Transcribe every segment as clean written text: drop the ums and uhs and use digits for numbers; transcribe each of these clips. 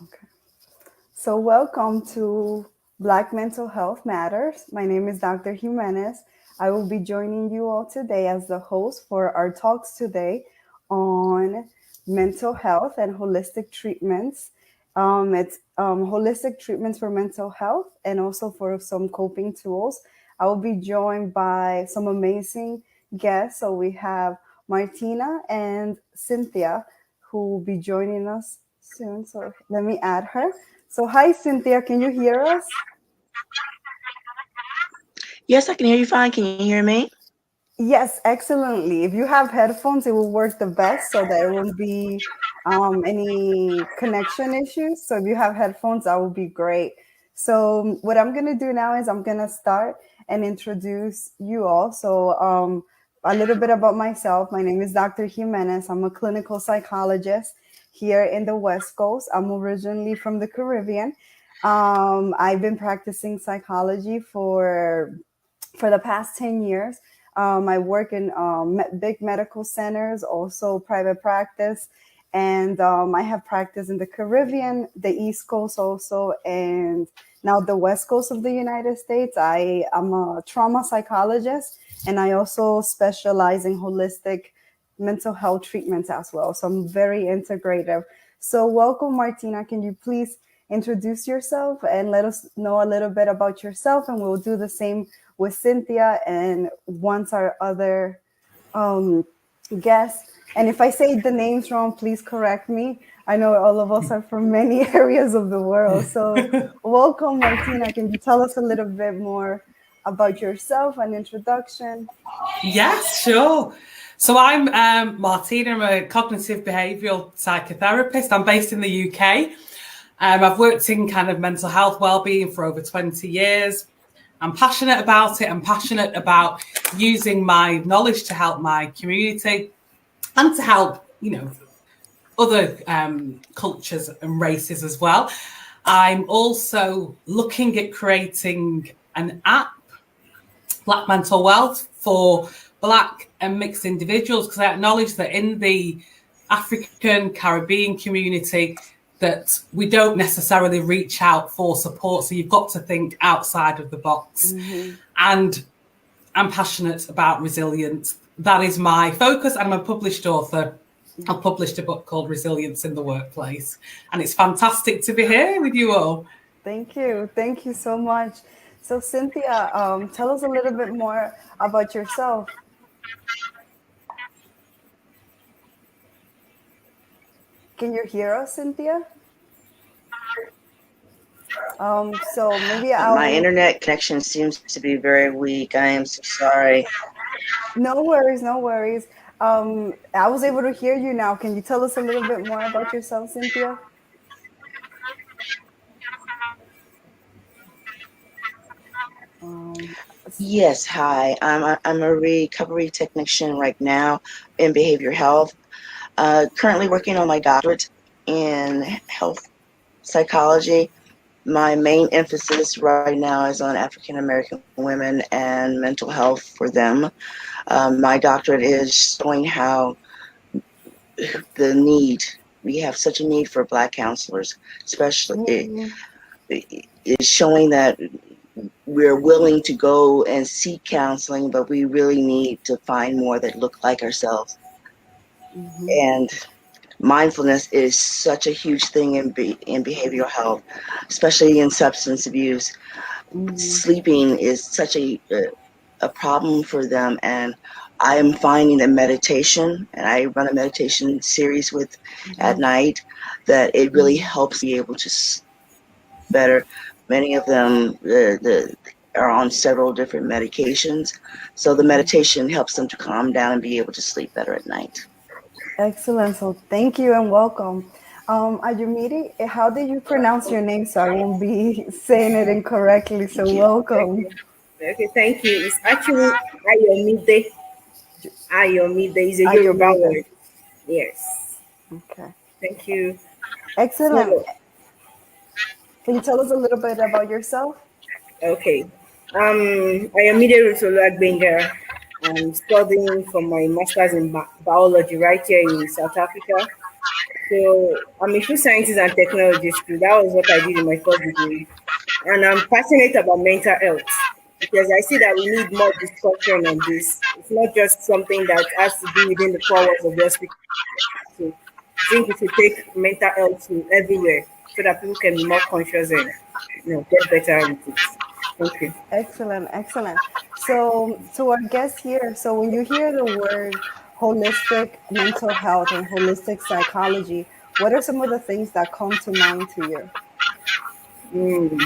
Okay. So welcome to Black Mental Health Matters. My name is Dr. Jimenez. I will be joining you all today as the host for our talks today on mental health and holistic treatments. It's holistic treatments for mental health and also for some coping tools. I will be joined by some amazing guests. So we have Martina and Cynthia who will be joining us soon. So let me add her. So hi, Cynthia, can you hear us? Yes, I can hear you fine. Can you hear me? Yes, excellently. If you have headphones, it will work the best so there won't be any connection issues. So if you have headphones, that would be great. So what I'm going to do now is I'm going to start and introduce you all. So a little bit about myself. My name is Dr. Jimenez. I'm a clinical psychologist here in the West Coast. I'm originally from the Caribbean. I've been practicing psychology for the past 10 years. I work in big medical centers, also private practice. And I have practiced in the Caribbean, the East Coast also, and now the West Coast of the United States. I am a trauma psychologist, and I also specialize in holistic mental health treatments as well. So I'm very integrative. So welcome, Martina. Can you please introduce yourself and let us know a little bit about yourself? And we'll do the same with Cynthia and once our other guests. And if I say the names wrong, please correct me. I know all of us are from many areas of the world. So welcome, Martina. Can you tell us a little bit more about yourself, an introduction? Yes, sure. So I'm Martina. I'm a cognitive behavioural psychotherapist. I'm based in the UK. I've worked in kind of mental health wellbeing for over 20 years. I'm passionate about it. I'm passionate about using my knowledge to help my community and to help, other cultures and races as well. I'm also looking at creating an app, Black Mental Wealth, for Black and mixed individuals, because I acknowledge that in the African Caribbean community that we don't necessarily reach out for support. So you've got to think outside of the box. Mm-hmm. And I'm passionate about resilience. That is my focus. I'm a published author. I've published a book called Resilience in the Workplace. And it's fantastic to be here with you all. Thank you. Thank you so much. So Cynthia, tell us a little bit more about yourself. Can you hear us, Cynthia? So maybe My internet connection seems to be very weak. I am so sorry. No worries, no worries. I was able to hear you now. Can you tell us a little bit more about yourself, Cynthia? Yes, hi. I'm a recovery technician right now in behavior health. Currently working on my doctorate in health psychology. My main emphasis right now is on African American women and mental health for them. My doctorate is showing how we have such a need for Black counselors, especially is showing that we're willing to go and seek counseling, but we really need to find more that look like ourselves. Mm-hmm. And mindfulness is such a huge thing in behavioral health, especially in substance abuse. Mm-hmm. Sleeping is such a problem for them, and I am finding that meditation, and I run a meditation series with at night, that it really helps be able to sleep better. Many of them are on several different medications, so the meditation helps them to calm down and be able to sleep better at night. Excellent. So thank you and welcome. Ayumiri, how did you pronounce your name? So I won't be saying it incorrectly. So welcome. Okay, thank you. It's actually Ayomide. Ayomide is a Yoruba word. Yes. Okay. Thank you. Excellent. Can you tell us a little bit about yourself? Okay. Ayomide Rutolagbenga. I'm studying for my master's in biology right here in South Africa. So I'm a food scientist and technologist too. That was what I did in my first degree. And I'm passionate about mental health because I see that we need more discussion on this. It's not just something that has to be within the four walls of the hospital. So I think we should take mental health to everywhere so that people can be more conscious and get better with it. Thank you. Excellent, excellent. So, to our guests here, so when you hear the word holistic mental health and holistic psychology, what are some of the things that come to mind to you? Mm.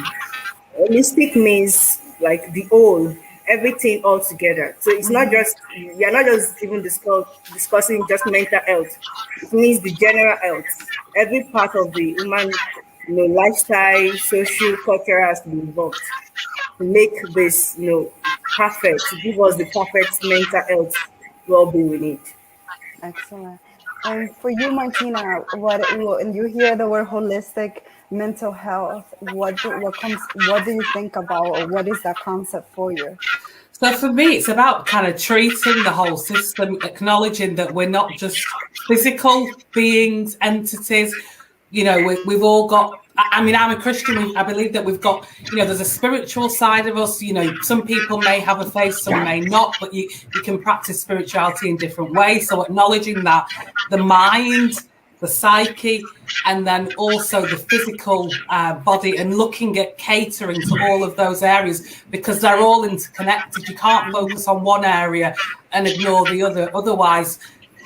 Holistic means like the whole, everything all together. So it's not just you're not just even discussing just mental health. It means the general health. Every part of the human, lifestyle, social, culture has to be involved to make this, perfect, to give us the perfect mental health well-being we need. Excellent. And for you, Martina, when you hear the word holistic mental health, what do you think about, or what is that concept for you? So for me, it's about kind of treating the whole system, acknowledging that we're not just physical beings, entities. We've all got. I mean, I'm a Christian. I believe that we've got. There's a spiritual side of us. Some people may have a faith, some may not, but you can practice spirituality in different ways. So acknowledging that the mind, the psyche, and then also the physical body, and looking at catering to all of those areas because they're all interconnected. You can't focus on one area and ignore the other. Otherwise,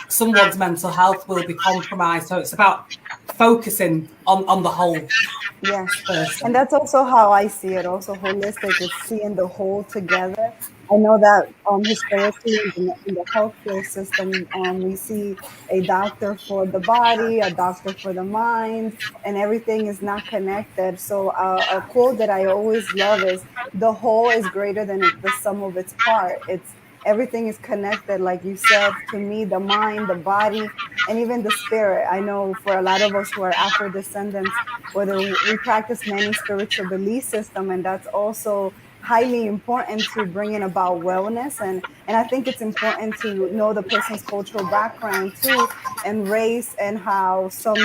someone's mental health will be compromised. So it's about focusing on the whole. Yes. person. And that's also how I see it. Also, holistic is seeing the whole together. I know that historically in the healthcare system, we see a doctor for the body, a doctor for the mind, and everything is not connected. So a quote that I always love is, "The whole is greater than the sum of its part." It's everything is connected, like you said. To me, the mind, the body, and even the spirit. I know for a lot of us who are Afro descendants, whether we practice many spiritual belief system, and that's also highly important to bringing about wellness. And I think it's important to know the person's cultural background too, and race, and how some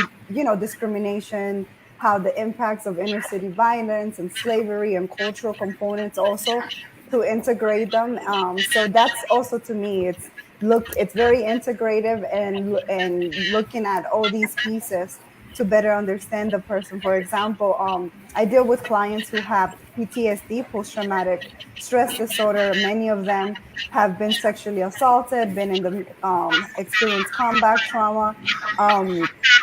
discrimination, how the impacts of inner city violence and slavery and cultural components also, to integrate them. So that's also, to me, it's very integrative, and looking at all these pieces to better understand the person. For example, I deal with clients who have PTSD, post-traumatic stress disorder. Many of them have been sexually assaulted, been in the experienced combat trauma.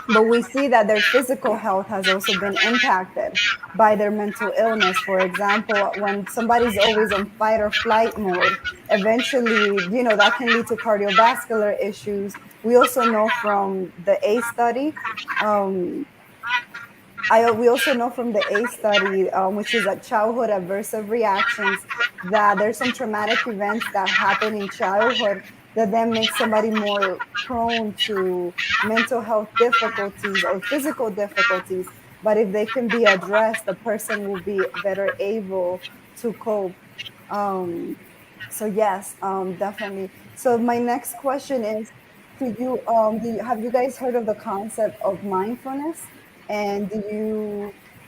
But we see that their physical health has also been impacted by their mental illness. For example, when somebody's always on fight or flight mode, eventually, that can lead to cardiovascular issues. We also know from the ACE study, we also know from the ACE study, which is a childhood adversive reactions, that there's some traumatic events that happen in childhood that then make somebody more prone to mental health difficulties or physical difficulties. But if they can be addressed, the person will be better able to cope. Um, so yes, definitely. So my next question is, have you guys heard of the concept of mindfulness? And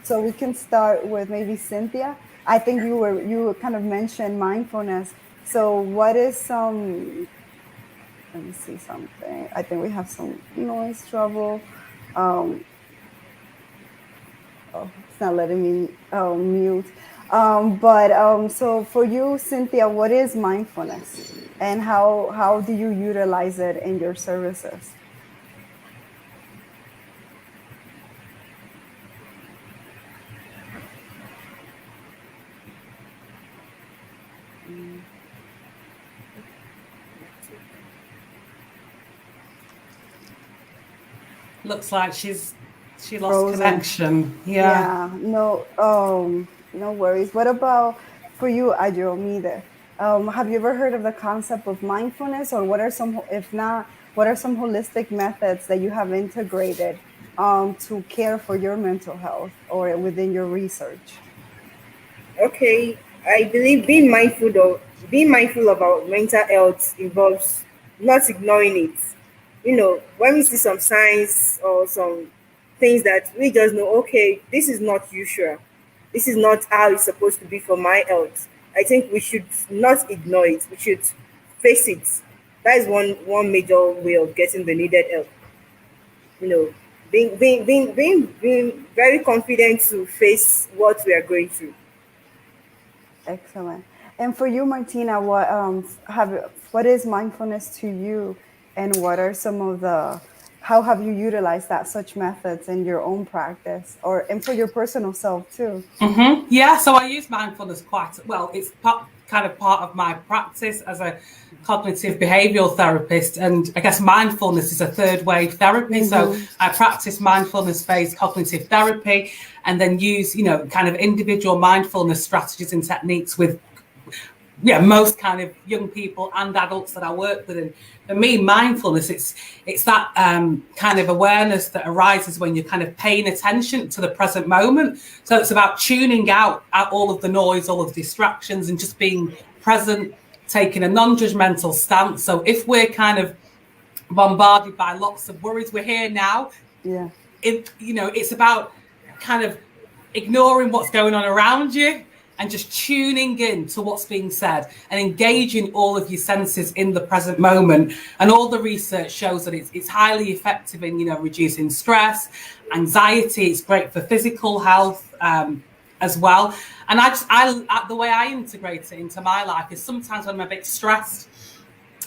so we can start with maybe Cynthia. I think you kind of mentioned mindfulness. So what is let me see something. I think we have some noise trouble. It's not letting me mute. So for you, Cynthia, what is mindfulness, and how do you utilize it in your services? Looks like she lost Frozen. connection. Yeah. No worries. What about for you, Ajomide? Have you ever heard of the concept of mindfulness, or if not, what are some holistic methods that you have integrated to care for your mental health or within your research? Okay, I believe being mindful about mental health involves not ignoring it, when we see some signs or some things that we just know, okay, this is not usual. This is not how it's supposed to be for my health. I think we should not ignore it. We should face it. That is one major way of getting the needed help. You know, being very confident to face what we are going through. Excellent. And for you, Martina, what is mindfulness to you, and what are some of the how have you utilized that such methods in your own practice, and for your personal self too? Yeah, so I use mindfulness quite well. It's kind of part of my practice as a cognitive behavioural therapist, and I guess mindfulness is a third wave therapy. So I practice mindfulness-based cognitive therapy, and then use kind of individual mindfulness strategies and techniques with most kind of young people and adults that I work with. And for me, mindfulness, it's that kind of awareness that arises when you're kind of paying attention to the present moment. So it's about tuning out all of the noise, all of the distractions, and just being present, taking a non-judgmental stance. So if we're kind of bombarded by lots of worries, we're here now. Yeah. It's about kind of ignoring what's going on around you and just tuning in to what's being said and engaging all of your senses in the present moment. And all the research shows that it's highly effective in, reducing stress, anxiety. It's great for physical health as well. And the way I integrate it into my life is sometimes when I'm a bit stressed,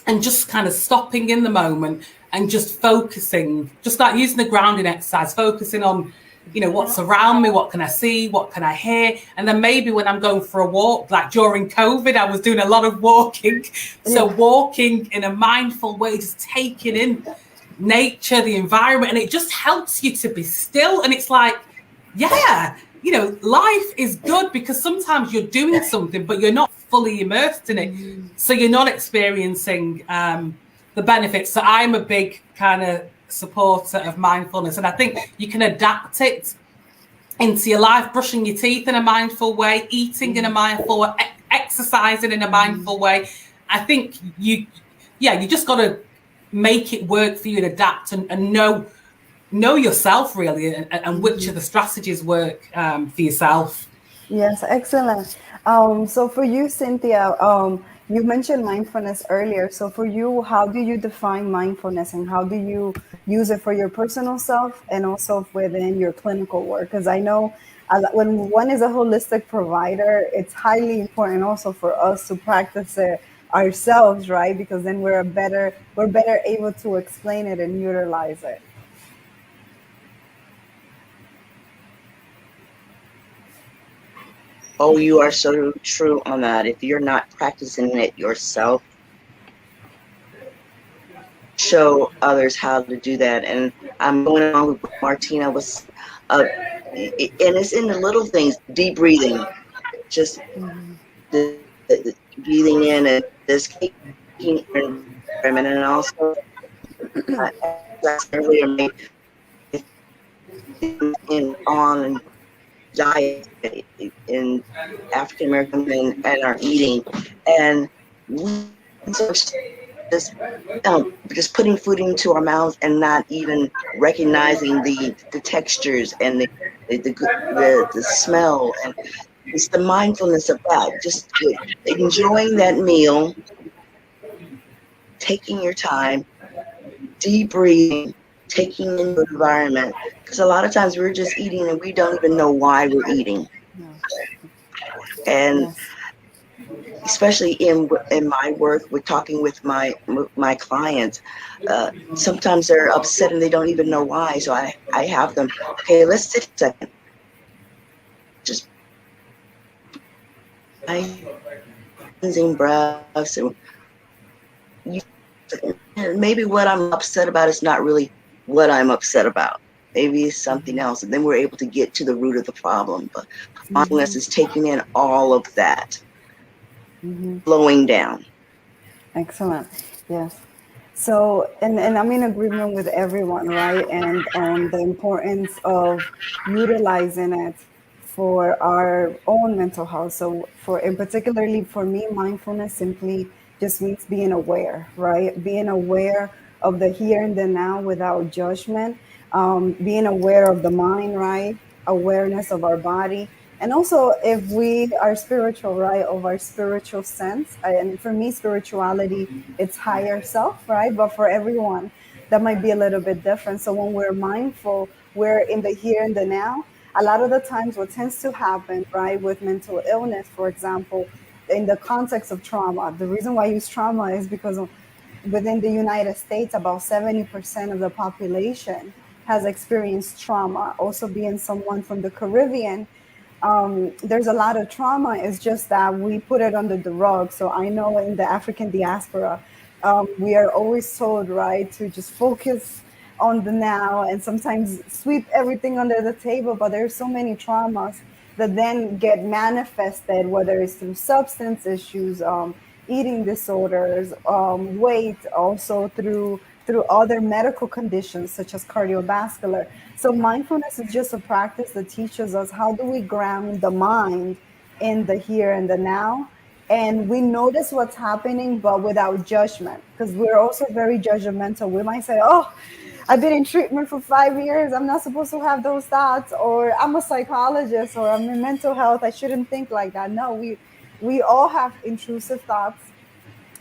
and just kind of stopping in the moment and just focusing, just like using the grounding exercise, focusing on what's around me, what can I see, what can I hear? And then maybe when I'm going for a walk, like during COVID, I was doing a lot of walking. So walking in a mindful way, just taking in nature, the environment, and it just helps you to be still. And it's like, life is good because sometimes you're doing something, but you're not fully immersed in it. So you're not experiencing the benefits. So I'm a big kind of supporter of mindfulness, and I think you can adapt it into your life, brushing your teeth in a mindful way, eating in a mindful way, exercising in a mindful way. I think you just got to make it work for you and adapt and know yourself really, and which of the strategies work for yourself. Yes, excellent. So for you, Cynthia, you mentioned mindfulness earlier. So for you, how do you define mindfulness, and how do you use it for your personal self and also within your clinical work? Because I know when one is a holistic provider, it's highly important also for us to practice it ourselves, right? Because then we're better able to explain it and utilize it. Oh, you are so true on that. If you're not practicing it yourself, show others how to do that. And I'm going along with what Martina was, and it's in the little things, deep breathing, just the breathing in and this environment, and also earlier on diet in African American men and our eating, and we just putting food into our mouths and not even recognizing the textures and the smell, and it's the mindfulness of that, just enjoying that meal, taking your time, deep breathing, taking in the environment, because a lot of times we're just eating and we don't even know why we're eating. And especially in my work with talking with my clients, sometimes they're upset and they don't even know why. So I have them, okay, let's sit a second, just cleansing breaths, and maybe what I'm upset about is not really what I'm upset about. Maybe it's something else, and then we're able to get to the root of the problem. But mindfulness is taking in all of that, slowing down. Excellent. Yes. So, and I'm in agreement with everyone, right? And the importance of utilizing it for our own mental health. So, and particularly for me, mindfulness simply just means being aware, right? Being aware of the here and the now without judgment, being aware of the mind, right? Awareness of our body. And also, if we are spiritual, right, of our spiritual sense. And for me, spirituality, it's higher self, right? But for everyone, that might be a little bit different. So when we're mindful, we're in the here and the now. A lot of the times, what tends to happen, right, with mental illness, for example, in the context of trauma, the reason why I use trauma is because within the United States, about 70% of the population has experienced trauma. Also, being someone from the Caribbean, there's a lot of trauma. It's just that we put it under the rug. So I know in the African diaspora, we are always told, right, to just focus on the now and sometimes sweep everything under the table. But there's so many traumas that then get manifested, whether it's through substance issues, eating disorders, weight, also through other medical conditions such as cardiovascular. So mindfulness is just a practice that teaches us how do we ground the mind in the here and the now. And we notice what's happening, but without judgment, because we're also very judgmental. We might say, oh, I've been in treatment for 5 years. I'm not supposed to have those thoughts, or I'm a psychologist, or I'm in mental health. I shouldn't think like that. No, we all have intrusive thoughts.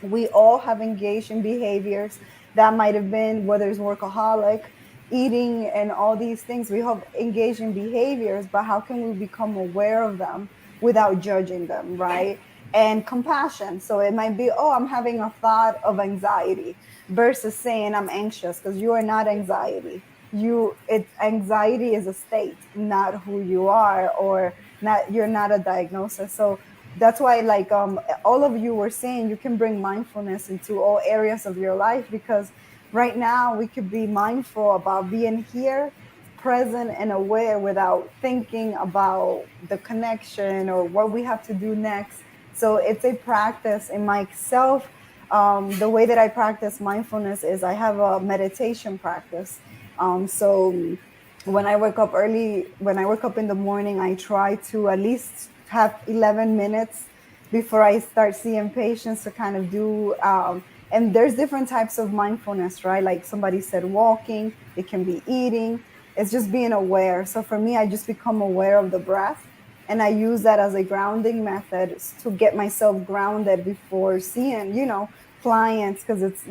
We all have engaged in behaviors that might have been, whether it's workaholic, eating, and all these things. We have engaged in behaviors, but how can we become aware of them without judging them, right? And compassion. So it might be, oh, I'm having a thought of anxiety versus saying I'm anxious, because you are not anxiety. Anxiety is a state, not who you are, or not, you're not a diagnosis. So that's why, like, all of you were saying, you can bring mindfulness into all areas of your life, because right now we could be mindful about being here, present and aware, without thinking about the connection or what we have to do next. So it's a practice in myself. The way that I practice mindfulness is I have a meditation practice. So when I wake up in the morning, I try to at least have 11 minutes before I start seeing patients to kind of do, and there's different types of mindfulness, right? Like somebody said, walking, it can be eating, it's just being aware. So for me, I just become aware of the breath, and I use that as a grounding method to get myself grounded before seeing, clients, because it's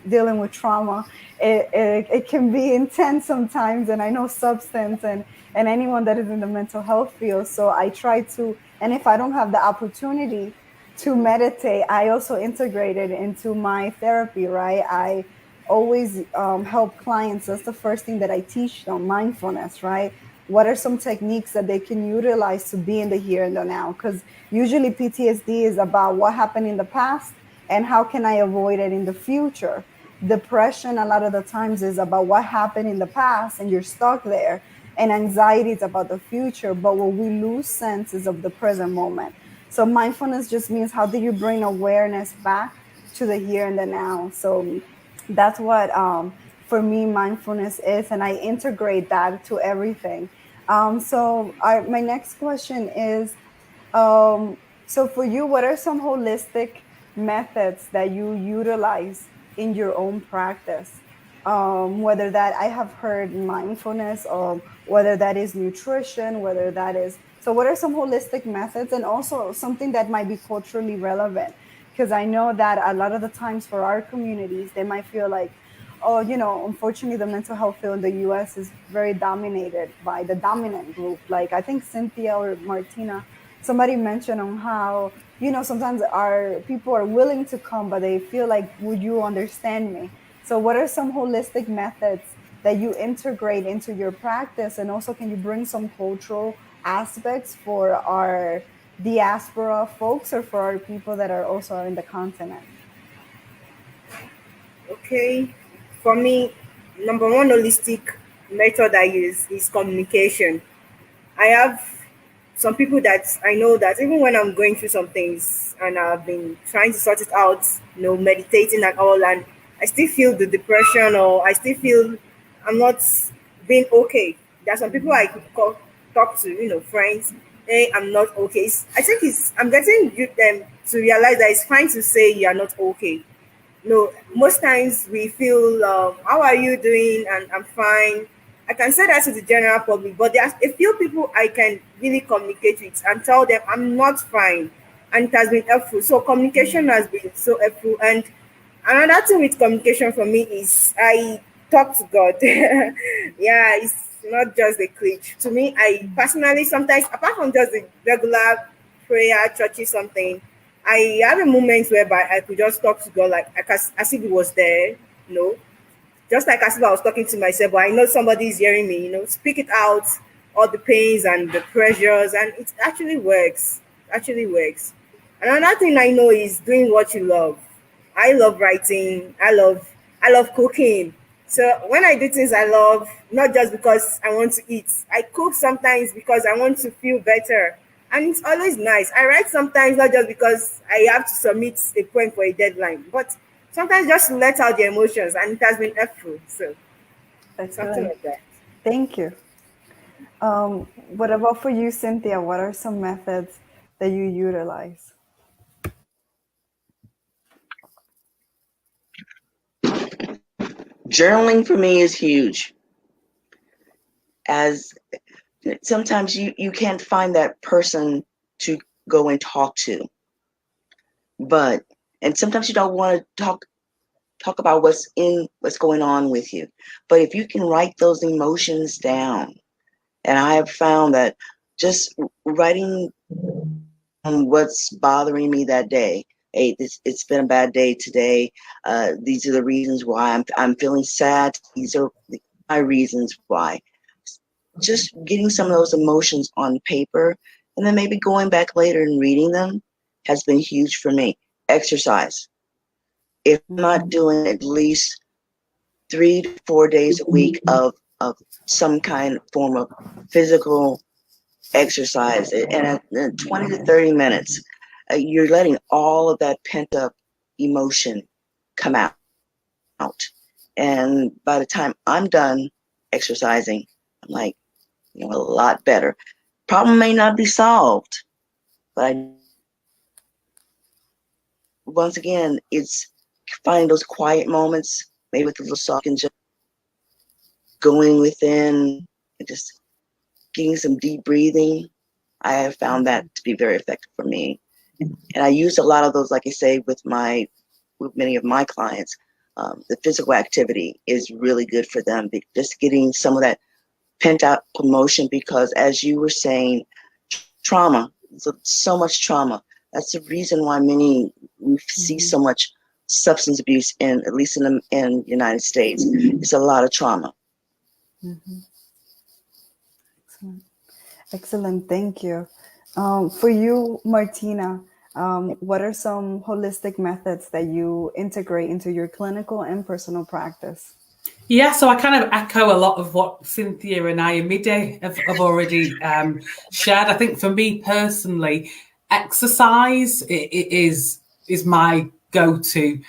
dealing with trauma. It can be intense sometimes, and I know substance and anyone that is in the mental health field. So I try to, and if I don't have the opportunity to meditate, I also integrate it into my therapy, right? I always help clients. That's the first thing that I teach them, mindfulness, right? What are some techniques that they can utilize to be in the here and the now? Because usually PTSD is about what happened in the past and how can I avoid it in the future. Depression, a lot of the times, is about what happened in the past and you're stuck there. And anxiety is about the future, but what we lose sense is of the present moment. So mindfulness just means, how do you bring awareness back to the here and the now? So that's what, for me, mindfulness is, and I integrate that to everything. My next question is, so for you, what are some holistic methods that you utilize in your own practice? Whether that, I have heard mindfulness, or whether that is nutrition, whether that is, so what are some holistic methods, and also something that might be culturally relevant? Because I know that a lot of the times for our communities, they might feel like, oh, unfortunately, the mental health field in the US is very dominated by the dominant group. Like, I think Cynthia or Martina, somebody mentioned on how, sometimes our people are willing to come, but they feel like, would you understand me? So what are some holistic methods that you integrate into your practice? And also, can you bring some cultural aspects for our diaspora folks, or for our people that are also in the continent? Okay. For me, number one holistic method I use is communication. I have some people that I know that even when I'm going through some things and I've been trying to sort it out, meditating and all, and I still feel the depression, or I still feel I'm not being okay. There are some people I could talk to, friends. Hey, I'm not okay. I think I'm getting them to realize that it's fine to say you are not okay. No, most times we feel, how are you doing? And I'm fine. I can say that to the general public, but there's a few people I can really communicate with and tell them I'm not fine. And it has been helpful. So communication has been so helpful. And another thing with communication for me is I talk to God. Yeah, it's not just a glitch. To me, I personally sometimes, apart from just the regular prayer, churchy something, I have a moment whereby I could just talk to God like as if He was there, just like as if I was talking to myself, but I know somebody is hearing me, speak it out, all the pains and the pressures, and it actually works. Actually works. Another thing I know is doing what you love. I love writing. I love cooking. So when I do things I love, not just because I want to eat, I cook sometimes because I want to feel better. And it's always nice. I write sometimes not just because I have to submit a poem for a deadline, but sometimes just to let out the emotions, and it has been helpful. So something Excellent. like that. Thank you. What about for you, Cynthia? What are some methods that you utilize? Journaling for me is huge. As sometimes you can't find that person to go and talk to, and sometimes you don't want to talk about what's going on with you. But if you can write those emotions down, and I have found that just writing what's bothering me that day. Hey, it's been a bad day today. These are the reasons why I'm feeling sad. These are my reasons why. Just getting some of those emotions on paper, and then maybe going back later and reading them has been huge for me. Exercise. If I'm not doing at least 3 to 4 days a week of some kind of form of physical exercise, and at 20 to 30 minutes, you're letting all of that pent up emotion come out. And by the time I'm done exercising, I'm like, a lot better. Problem may not be solved, but once again, it's finding those quiet moments, maybe with a little salt and just going within and just getting some deep breathing. I have found that to be very effective for me. And I use a lot of those, like I say, with many of my clients. The physical activity is really good for them, just getting some of that pent out emotion, because as you were saying, trauma, so much trauma. That's the reason why we see so much substance abuse at least in the United States. It's a lot of trauma. Excellent. Excellent. Thank you. For you, Martina, what are some holistic methods that you integrate into your clinical and personal practice? Yeah, so I kind of echo a lot of what Cynthia and Ayomide have already shared. I think for me personally, exercise is my go-to.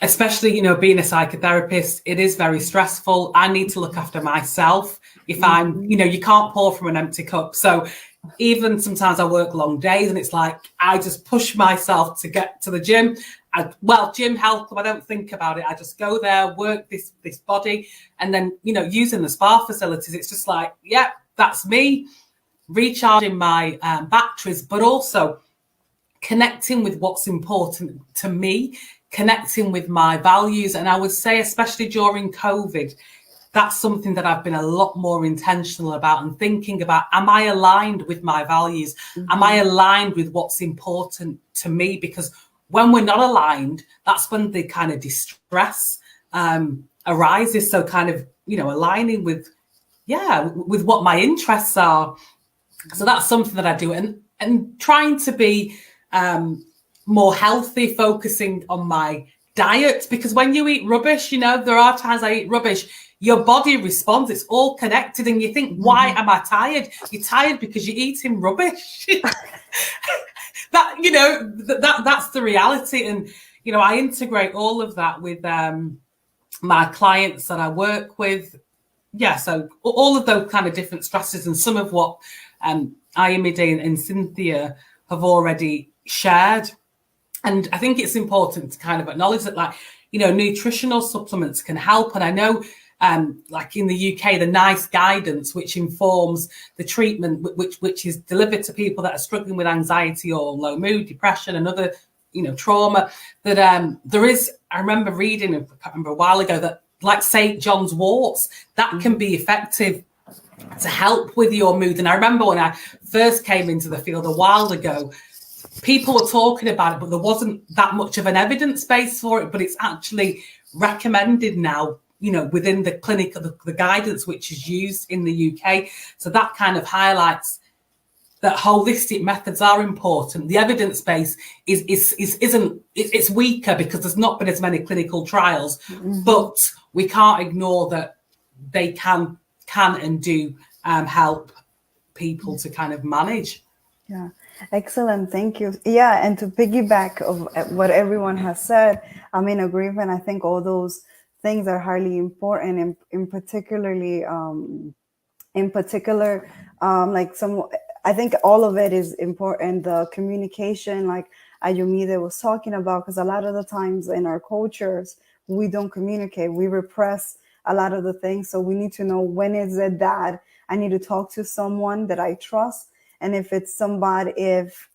Especially, being a psychotherapist, it is very stressful. I need to look after myself. If I'm, you can't pour from an empty cup. So even sometimes I work long days and it's like, I just push myself to get to the gym. Gym health club, I don't think about it. I just go there, work this body. And then, using the spa facilities, it's just like, yeah, that's me recharging my batteries, but also connecting with what's important to me, connecting with my values. And I would say, especially during COVID, that's something that I've been a lot more intentional about and thinking about. Am I aligned with my values? Am I aligned with what's important to me? Because when we're not aligned, that's when the kind of distress arises. So kind of, aligning with what my interests are. So that's something that I do. And trying to be more healthy, focusing on my diet, because when you eat rubbish, there are times I eat rubbish, your body responds, it's all connected, and you think, why am I tired? You're tired because you're eating rubbish. That's the reality. And I integrate all of that with my clients that I work with. So all of those kind of different stresses, and some of what Ayomide and Cynthia have already shared. And I think it's important to kind of acknowledge that, like, you know, nutritional supplements can help. And I know, like in the UK, the NICE guidance, which informs the treatment, which is delivered to people that are struggling with anxiety or low mood, depression, and other, you know, trauma, that there is, I remember reading, I can't remember, a while ago, that like St. John's worts, that can be effective to help with your mood. And I remember when I first came into the field a while ago, people were talking about it, but there wasn't that much of an evidence base for it. But it's actually recommended now, you know, within the clinic, the guidance which is used in the UK. So that kind of highlights that holistic methods are important. The evidence base it's weaker because there's not been as many clinical trials, but we can't ignore that they can and do help people to kind of manage. Yeah, excellent. Thank you. Yeah, and to piggyback of what everyone has said, I'm in agreement. I think all those things are highly important, and in particular, like I think all of it is important. The communication, like Ayumide was talking about, because a lot of the times in our cultures, we don't communicate. We repress a lot of the things. So we need to know, when is it that I need to talk to someone that I trust? And if it's somebody, if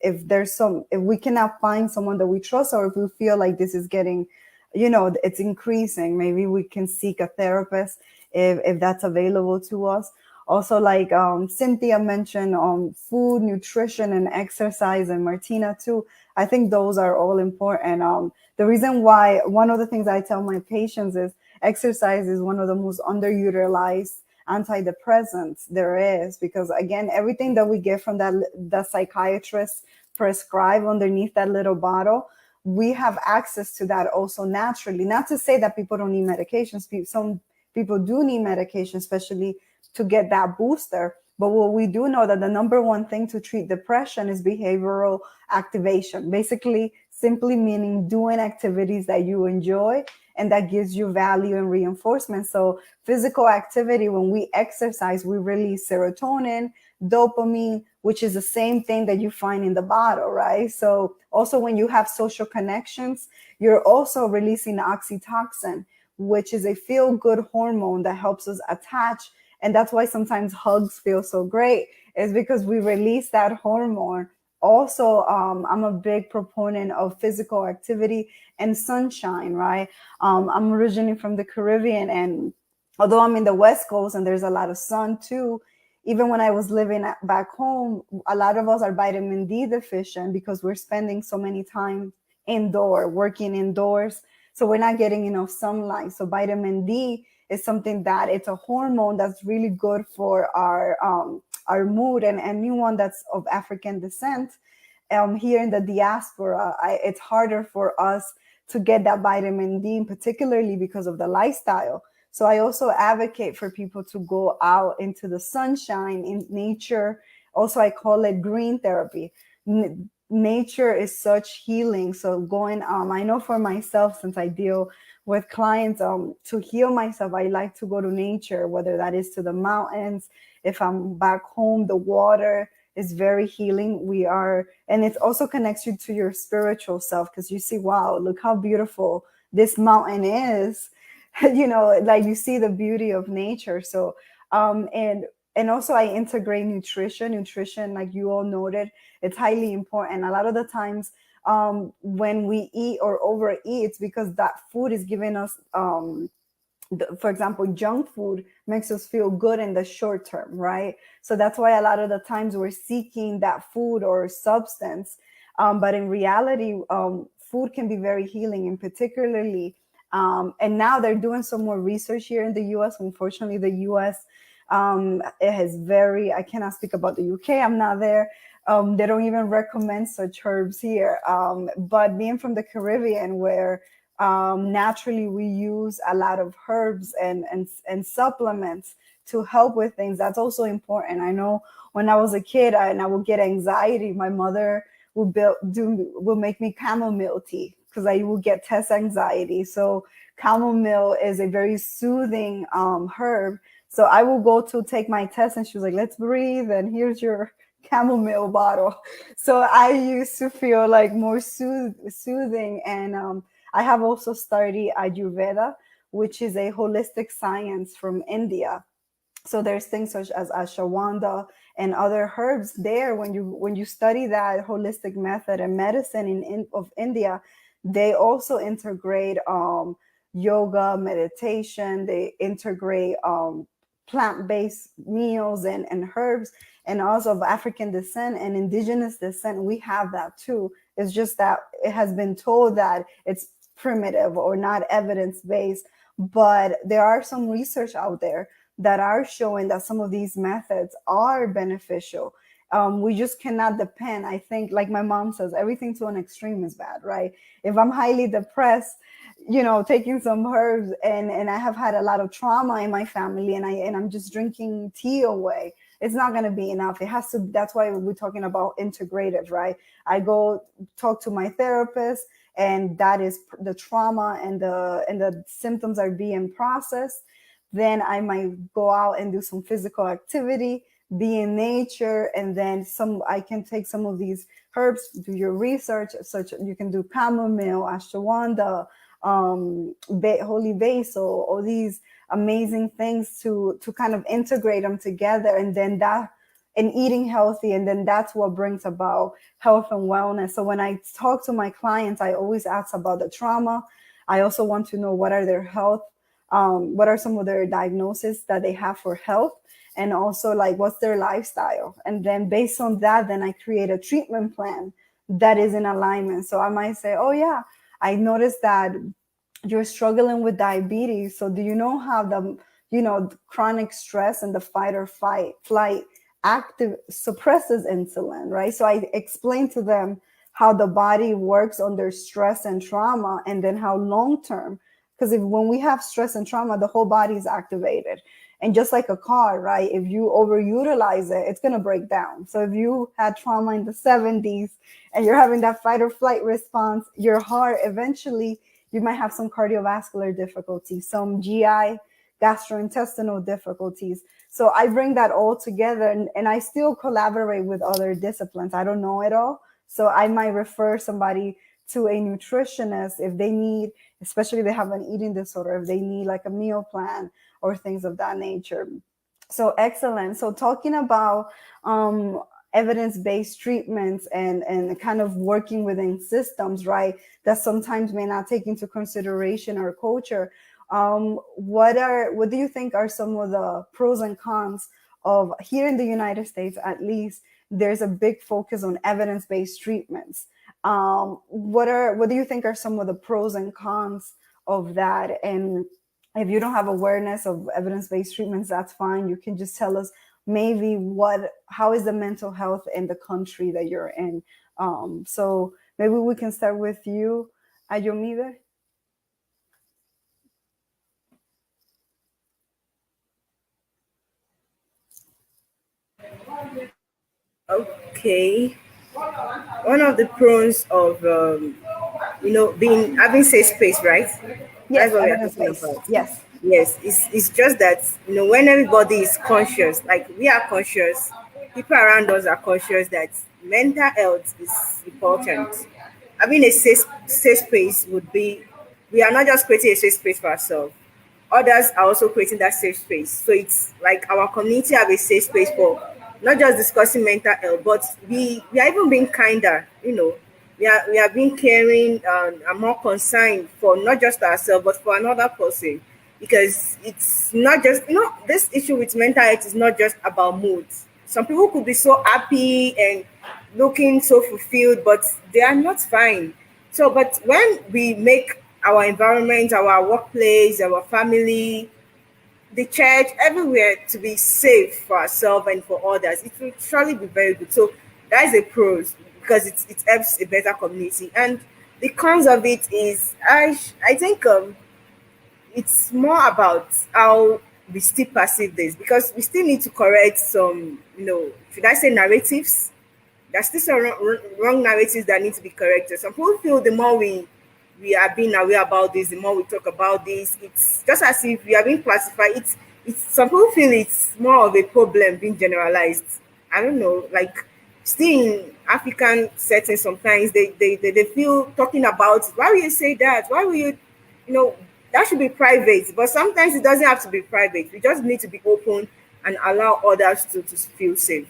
we cannot find someone that we trust, or if we feel like this is getting, you know, it's increasing, maybe we can seek a therapist if that's available to us. Also, like Cynthia mentioned, food, nutrition, and exercise, and Martina too. I think those are all important. The reason why, one of the things I tell my patients is exercise is one of the most underutilized antidepressants there is, because again, everything that we get from the psychiatrist prescribe underneath that little bottle, we have access to that also naturally. Not to say that people don't need medications. Some people do need medication, especially to get that booster. But what we do know, that the number one thing to treat depression is behavioral activation. Basically, simply meaning doing activities that you enjoy and that gives you value and reinforcement. So physical activity, when we exercise, we release serotonin, dopamine, which is the same thing that you find in the bottle, right? So also when you have social connections, you're also releasing oxytocin, which is a feel-good hormone that helps us attach. And that's why sometimes hugs feel so great, is because we release that hormone. Also, I'm a big proponent of physical activity and sunshine, right? I'm originally from the Caribbean, and although I'm in the West Coast and there's a lot of sun too, even when I was living back home, a lot of us are vitamin D deficient because we're spending so many time working indoors. So we're not getting enough sunlight. So vitamin D is something that it's a hormone that's really good for our mood. And anyone that's of African descent, here in the diaspora, it's harder for us to get that vitamin D, particularly because of the lifestyle. So I also advocate for people to go out into the sunshine, in nature. Also, I call it green therapy. Nature is such healing. So going, I know for myself, since I deal with clients, to heal myself, I like to go to nature, whether that is to the mountains. If I'm back home, the water is very healing. And it also connects you to your spiritual self, because you see, wow, look how beautiful this mountain is. You know, like you see the beauty of nature. So, and also I integrate nutrition, like you all noted, it's highly important. A lot of the times, when we eat or overeat, it's because that food is giving us, for example, junk food makes us feel good in the short term, right? So that's why a lot of the times we're seeking that food or substance. But in reality, food can be very healing, and particularly, and now they're doing some more research here in the US. Unfortunately, the US, it has I cannot speak about the UK, I'm not there. They don't even recommend such herbs here. But being from the Caribbean, where naturally we use a lot of herbs and supplements to help with things, that's also important. I know when I was a kid and I would get anxiety, my mother will make me chamomile tea, because I will get test anxiety. So chamomile is a very soothing herb. So I will go to take my test, and she was like, let's breathe, and here's your chamomile bottle. So I used to feel like more soothing. And I have also studied Ayurveda, which is a holistic science from India. So there's things such as ashwagandha and other herbs there. When you study that holistic method and medicine of India, they also integrate yoga, meditation. They integrate plant-based meals and herbs, and also of African descent and indigenous descent. We have that too. It's just that it has been told that it's primitive or not evidence-based, but there are some research out there that are showing that some of these methods are beneficial. We just cannot depend. I think, like my mom says, everything to an extreme is bad, right? If I'm highly depressed, taking some herbs, and I have had a lot of trauma in my family, and I'm just drinking tea away, it's not going to be enough. It has to. That's why we're talking about integrative, right? I go talk to my therapist, and that is the trauma and the symptoms are being processed. Then I might go out and do some physical activity, be in nature, and then I can take some of these herbs, do your research, such you can do chamomile, ashwagandha, holy basil, all these amazing things to kind of integrate them together, and then and eating healthy, and then that's what brings about health and wellness. So when I talk to my clients, I always ask about the trauma. I also want to know what are their health, what are some of their diagnoses that they have for health, and also like what's their lifestyle. And then based on that, then I create a treatment plan that is in alignment. So I might say, oh yeah, I noticed that you're struggling with diabetes. So do you know how the chronic stress and the fight or flight active suppresses insulin, right? So I explain to them how the body works under stress and trauma, and then how long term, because when we have stress and trauma, the whole body is activated. And just like a car, right? If you overutilize it, it's going to break down. So if you had trauma in the 70s and you're having that fight or flight response, your heart eventually, you might have some cardiovascular difficulties, some GI, gastrointestinal difficulties. So I bring that all together, and I still collaborate with other disciplines. I don't know it all. So I might refer somebody to a nutritionist if they need, especially if they have an eating disorder, if they need like a meal plan or things of that nature. So excellent. So talking about evidence-based treatments and kind of working within systems, right, that sometimes may not take into consideration our culture. What do you think are some of the pros and cons of, here in the United States at least, there's a big focus on evidence-based treatments. What do you think are some of the pros and cons of that? And if you don't have awareness of evidence-based treatments, that's fine. You can just tell us maybe how is the mental health in the country that you're in. So maybe we can start with you, Ayomide. Okay. One of the pros of being having safe space, right? Yes, That's what we are talking evidence-based. about. Yes. Yes, it's just that when everybody is conscious, like we are conscious, people around us are conscious that mental health is important. Having a safe space would be, we are not just creating a safe space for ourselves, others are also creating that safe space. So it's like our community have a safe space for not just discussing mental health, but we are even being kinder. We are being caring, and more concerned for not just ourselves but for another person, because it's not just, this issue with mental health is not just about moods. Some people could be so happy and looking so fulfilled, but they are not fine. So, but when we make our environment, our workplace, our family, the church, everywhere to be safe for ourselves and for others, it will surely be very good. So that is a pros, because it helps a better community. And the cons of it is, I think it's more about how we still perceive this, because we still need to correct some, should I say, narratives. There's still some wrong narratives that need to be corrected. Some people feel the more we are being aware about this, the more we talk about this, it's just as if we are being classified. It's some people feel it's more of a problem being generalized. I don't know, like Still in African settings, sometimes they feel talking about it. Why will you say that? Why will you know, that should be private. But sometimes it doesn't have to be private. We just need to be open and allow others to feel safe.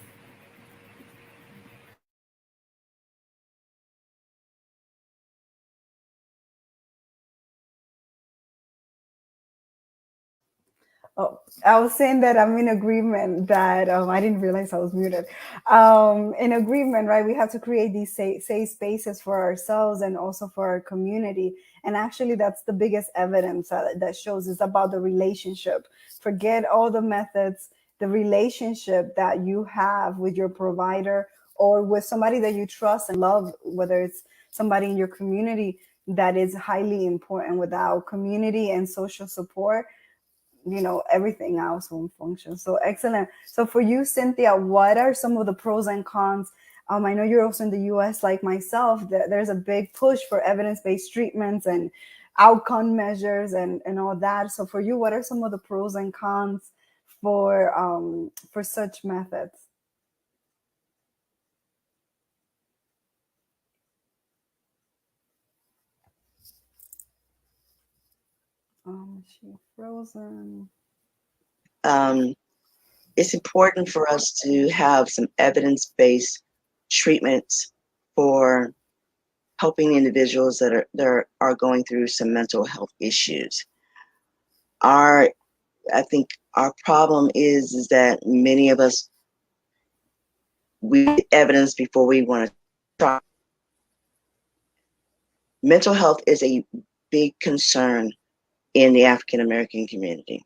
Oh, I was saying that I'm in agreement that I didn't realize I was muted. In agreement, right? We have to create these safe spaces for ourselves and also for our community. And actually, that's the biggest evidence that shows is about the relationship. Forget all the methods, the relationship that you have with your provider or with somebody that you trust and love, whether it's somebody in your community, that is highly important. Without community and social support, everything else won't function. So excellent. So for you, Cynthia, what are some of the pros and cons? I know you're also in the US like myself. There's a big push for evidence-based treatments and outcome measures and all that. So for you, what are some of the pros and cons for such methods? She frozen. It's important for us to have some evidence-based treatments for helping individuals that are going through some mental health issues. I think our problem is that many of us, we get evidence before we want to try. Mental health is a big concern in the African American community.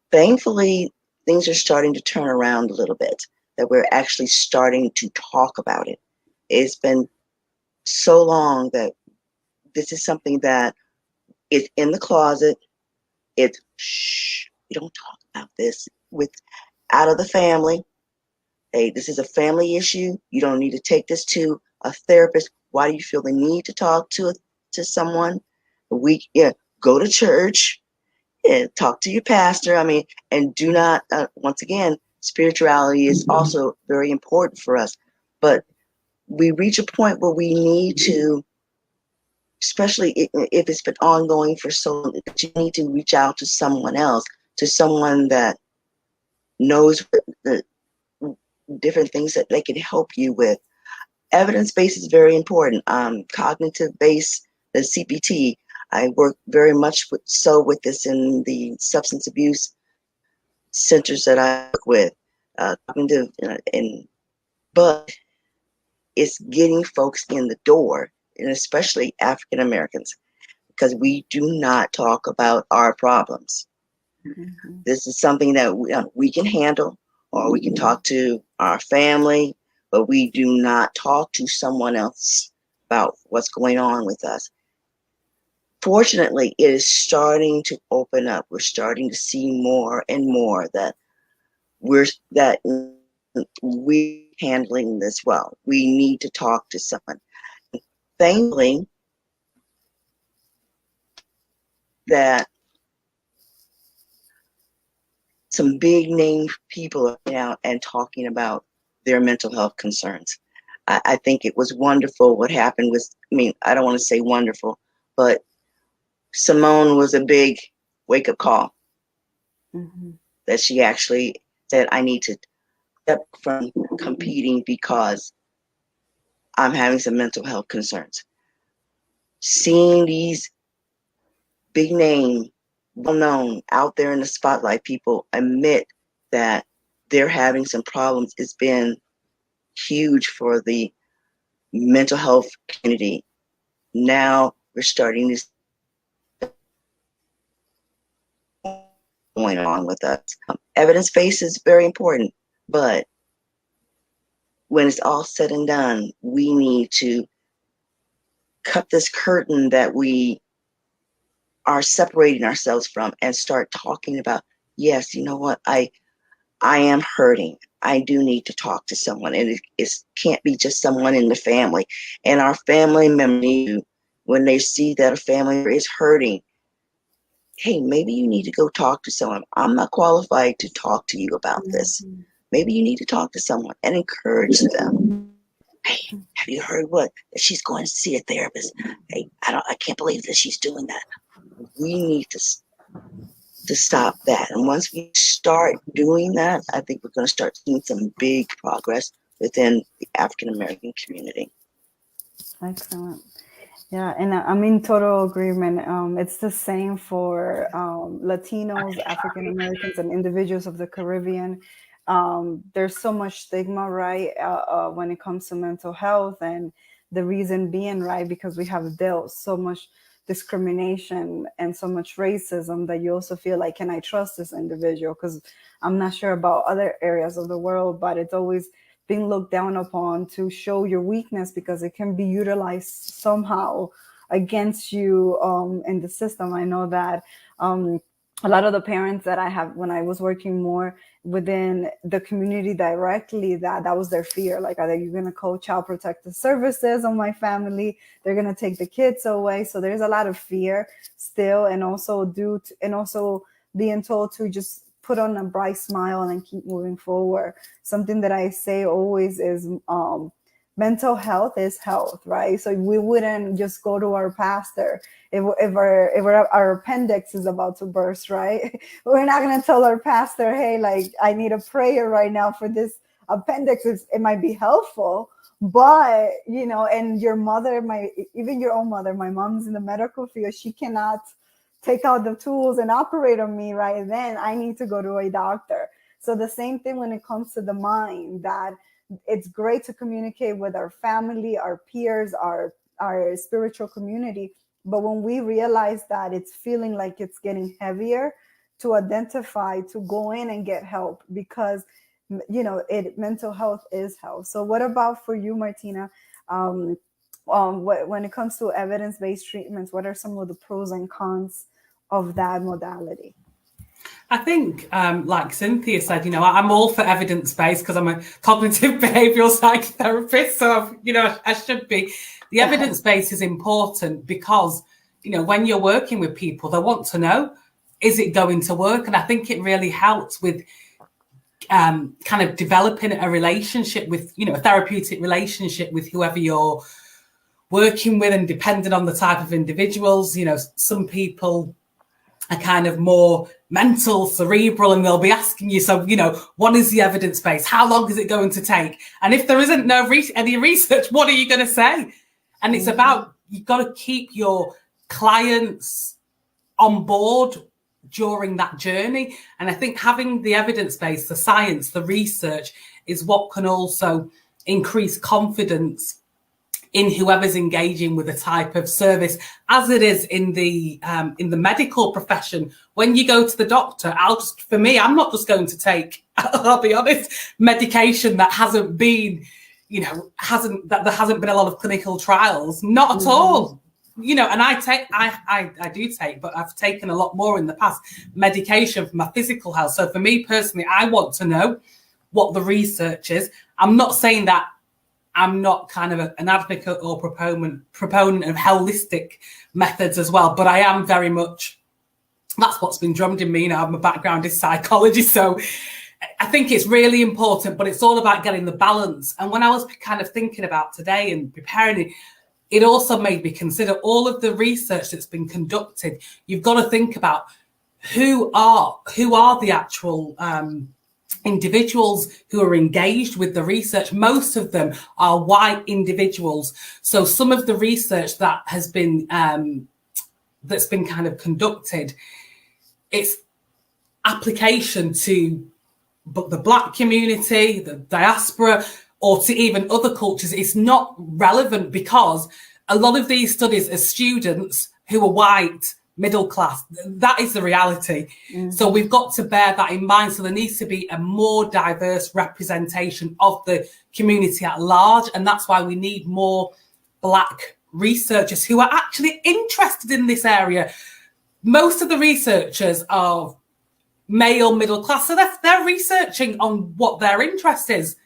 Thankfully, things are starting to turn around a little bit, that we're actually starting to talk about it. It's been so long that this is something that is in the closet. It's, shh, we don't talk about this with out of the family. Hey, this is a family issue. You don't need to take this to a therapist. Why do you feel the need to talk to someone? Go to church. Yeah, talk to your pastor. I mean, and do not, once again, spirituality is also very important for us. But we reach a point where we need to, especially if it's been ongoing for so long, that you need to reach out to someone else, to someone that knows the different things that they can help you with. Evidence-based is very important. Cognitive-based, the CPT, I work very much with this in the substance abuse centers that I work with, cognitive, but it's getting folks in the door, and especially African Americans, because we do not talk about our problems. Mm-hmm. This is something that we can handle, or we can talk to our family, but we do not talk to someone else about what's going on with us. Fortunately, it is starting to open up. We're starting to see more and more that we're handling this well. We need to talk to someone. Thankfully, that some big name people are out and talking about their mental health concerns. I think it was wonderful what happened with, I don't want to say wonderful, but Simone was a big wake-up call. Mm-hmm. That she actually said, I need to step from competing because I'm having some mental health concerns. Seeing these big name, well-known, out there in the spotlight people admit that they're having some problems, it's been huge for the mental health community. Now we're starting to see going on with us. Evidence-based is very important, but when it's all said and done, we need to cut this curtain that we are separating ourselves from and start talking about, yes, you know what, I am hurting. I do need to talk to someone, and it can't be just someone in the family. And our family members, when they see that a family member is hurting, hey, maybe you need to go talk to someone. I'm not qualified to talk to you about this. maybe you need to talk to someone and encourage them. Hey, have you heard what? That she's going to see a therapist. Hey, I can't believe that she's doing that. We need to stop that. And once we start doing that, I think we're going to start seeing some big progress within the African American community. Excellent. Yeah, and I'm in total agreement. It's the same for Latinos, African Americans, and individuals of the Caribbean. There's so much stigma, right, when it comes to mental health, and the reason being, right, because we have dealt so much discrimination and so much racism that you also feel like, can I trust this individual? Because I'm not sure about other areas of the world, but it's always being looked down upon to show your weakness, because it can be utilized somehow against you in the system. I know that a lot of the parents that I have, when I was working more within the community directly, that was their fear. Like, are you going to call Child Protective Services on my family? They're going to take the kids away. So there's a lot of fear still, and also being told to just put on a bright smile and keep moving forward. Something that I say always is mental health is health, right? So we wouldn't just go to our pastor if our appendix is about to burst, right? We're not going to tell our pastor, hey, like, I need a prayer right now for this appendix. It might be helpful, but, and your mother, even your own mother, my mom's in the medical field, she cannot take out the tools and operate on me right then. I need to go to a doctor. So the same thing when it comes to the mind, that it's great to communicate with our family, our peers, our spiritual community. But when we realize that it's feeling like it's getting heavier, to identify, to go in and get help, because, mental health is health. So what about for you, Martina? When it comes to evidence-based treatments, what are some of the pros and cons of that modality? I think, like Cynthia said, I'm all for evidence-based because I'm a cognitive behavioural psychotherapist. So, I should be. The evidence base is important because, when you're working with people, they want to know, is it going to work? And I think it really helps with kind of developing a relationship with, a therapeutic relationship with whoever you're working with, and depending on the type of individuals, some people are kind of more mental, cerebral, and they'll be asking you, so, what is the evidence base? How long is it going to take? And if there isn't any research, what are you going to say? And it's about, you've got to keep your clients on board during that journey. And I think having the evidence base, the science, the research is what can also increase confidence in whoever's engaging with a type of service, as it is in the medical profession. When you go to the doctor, I'm not just going to take, I'll be honest, medication that hasn't been, there hasn't been a lot of clinical trials, not at all. And I do take, but I've taken a lot more in the past, medication for my physical health. So for me personally, I want to know what the research is. I'm not saying that I'm not kind of an advocate or proponent of holistic methods as well, but I am very much, that's what's been drummed in me. My background is psychology, so I think it's really important, but it's all about getting the balance. And when I was kind of thinking about today and preparing it also made me consider all of the research that's been conducted. You've got to think about who are the actual individuals who are engaged with the research. Most of them are white individuals. So some of the research that has been that's been kind of conducted, it's application to the Black community, the diaspora, or to even other cultures. It's not relevant because a lot of these studies are students who are white, middle class. That is the reality. Mm-hmm. So we've got to bear that in mind. So there needs to be a more diverse representation of the community at large. And that's why we need more Black researchers who are actually interested in this area. Most of the researchers are male, middle class. So they're researching on what their interest is.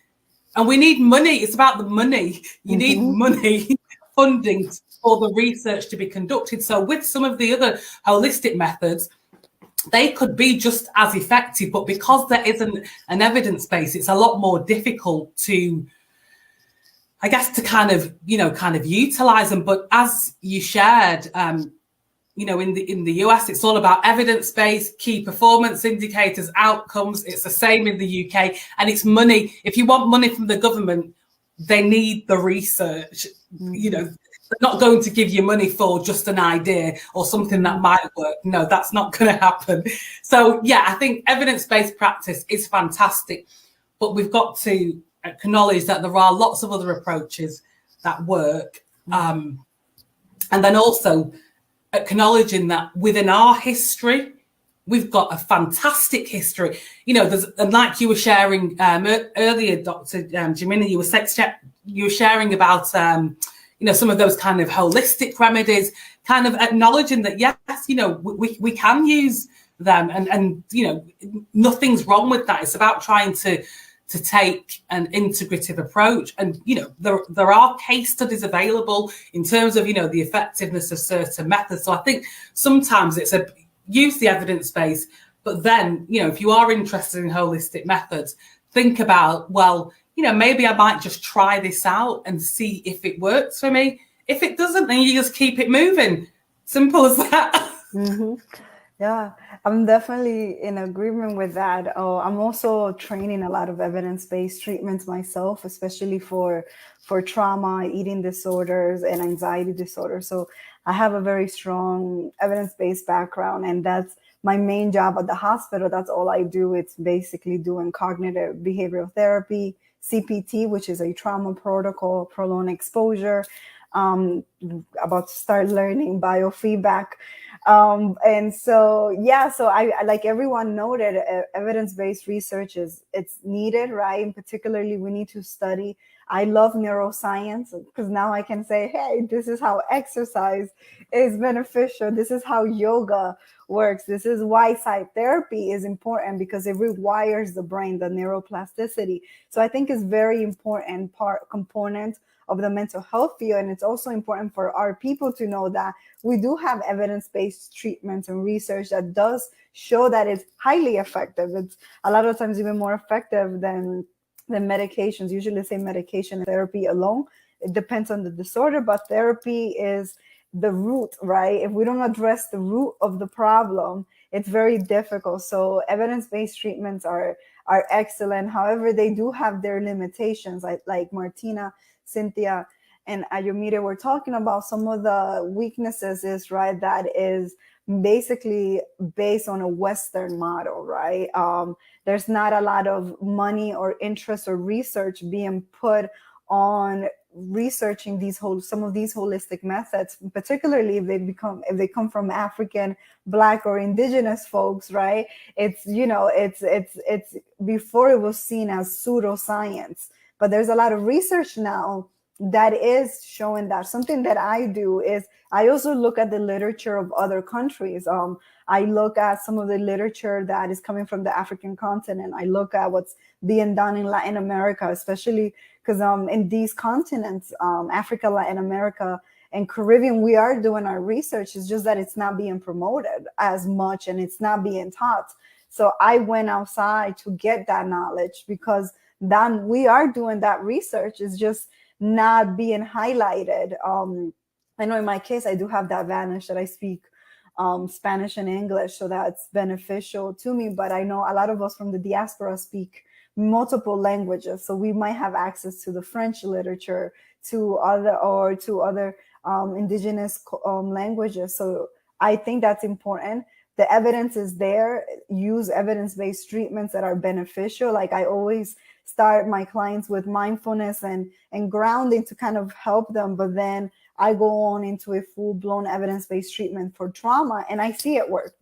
And we need money. It's about the money. You need money, funding for the research to be conducted. So with some of the other holistic methods, they could be just as effective, but because there isn't an evidence base, it's a lot more difficult to, I guess, to kind of utilize them. But as you shared, in the US, it's all about evidence-based, key performance indicators, outcomes. It's the same in the UK, and it's money. If you want money from the government, they need the research. They're not going to give you money for just an idea or something that might work. No, that's not going to happen. So yeah, I think evidence-based practice is fantastic, but we've got to acknowledge that there are lots of other approaches that work. And then also acknowledging that within our history, we've got a fantastic history. And like you were sharing earlier, Dr. Jemina, you were sharing about, some of those kind of holistic remedies, kind of acknowledging that, yes, we can use them and nothing's wrong with that. It's about trying to take an integrative approach. And, there are case studies available in terms of, the effectiveness of certain methods. So I think sometimes it's use the evidence base, but then, if you are interested in holistic methods, think about, well, maybe I might just try this out and see if it works for me. If it doesn't, then you just keep it moving. Simple as that. Mm-hmm. Yeah, I'm definitely in agreement with that. I'm also training a lot of evidence-based treatments myself, especially for trauma, eating disorders, and anxiety disorders. So I have a very strong evidence-based background, and that's my main job at the hospital. That's all I do. It's basically doing cognitive behavioral therapy, CPT, which is a trauma protocol, prolonged exposure. About to start learning biofeedback. And so, yeah, so I like everyone noted, evidence-based research it's needed, right? And particularly we need to study. I love neuroscience because now I can say, hey, this is how exercise is beneficial. This is how yoga works. This is why site therapy is important, because it rewires the brain, the neuroplasticity. So I think it's very important component of the mental health field. And it's also important for our people to know that we do have evidence-based treatments and research that does show that it's highly effective. It's a lot of times even more effective than medications. Usually say medication and therapy alone. It depends on the disorder, but therapy is the root, right? If we don't address the root of the problem, it's very difficult. So evidence-based treatments are excellent. However, they do have their limitations. Like Martina, Cynthia, and Ayomide were talking about, some of the weaknesses is, right, that is basically based on a Western model, right? There's not a lot of money or interest or research being put on researching some of these holistic methods, particularly if they come from African, Black, or Indigenous folks, right? It's before it was seen as pseudoscience, but there's a lot of research now that is showing that. Something that I do is I also look at the literature of other countries. I look at some of the literature that is coming from the African continent. I look at what's being done in Latin America, especially because in these continents, Africa, Latin America, and Caribbean, we are doing our research. It's just that it's not being promoted as much and it's not being taught. So I went outside to get that knowledge, because then we are doing that research. It's just not being highlighted. I know in my case, I do have that advantage that I speak Spanish and English, so that's beneficial to me. But I know a lot of us from the diaspora speak multiple languages, so we might have access to the French literature, to other indigenous languages. So I think that's important. The evidence is there. Use evidence-based treatments that are beneficial. Like I always start my clients with mindfulness and grounding to kind of help them, but then I go on into a full-blown evidence-based treatment for trauma, and I see it work.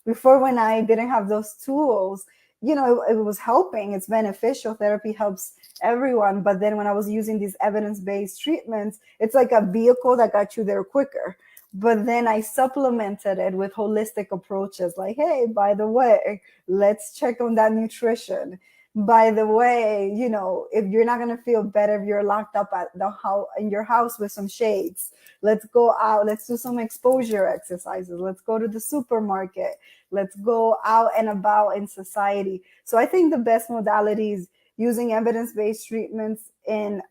Before, when I didn't have those tools, it was helping. It's beneficial. Therapy helps everyone. But then when I was using these evidence-based treatments, it's like a vehicle that got you there quicker. But then I supplemented it with holistic approaches, like, hey, by the way, let's check on that nutrition. by the way, you know, if you're not going to feel better if you're locked up at the house in your house with some shades, let's go out, let's do some exposure exercises, let's go to the supermarket, let's go out and about in society. So I think the best modality is using evidence-based treatments in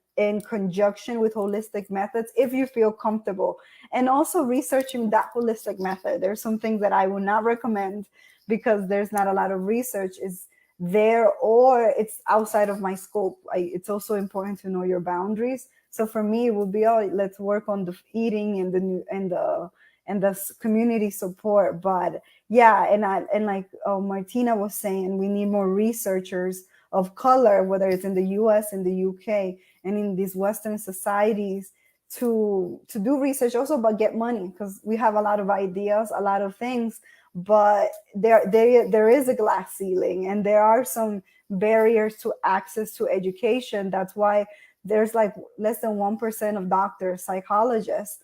conjunction with holistic methods if you feel comfortable, and also researching that holistic method. There's some things that I would not recommend because there's not a lot of research is there, or it's outside of my scope. It's also important to know your boundaries. So for me, it would be, oh, let's work on the eating and the new and the community support. But yeah, and like Martina was saying, we need more researchers of color, whether it's in the US, in the UK, and in these Western societies, to do research also, but get money, because we have a lot of ideas, a lot of things, but there is a glass ceiling, and there are some barriers to access to education. That's why there's like less than 1% of doctors, psychologists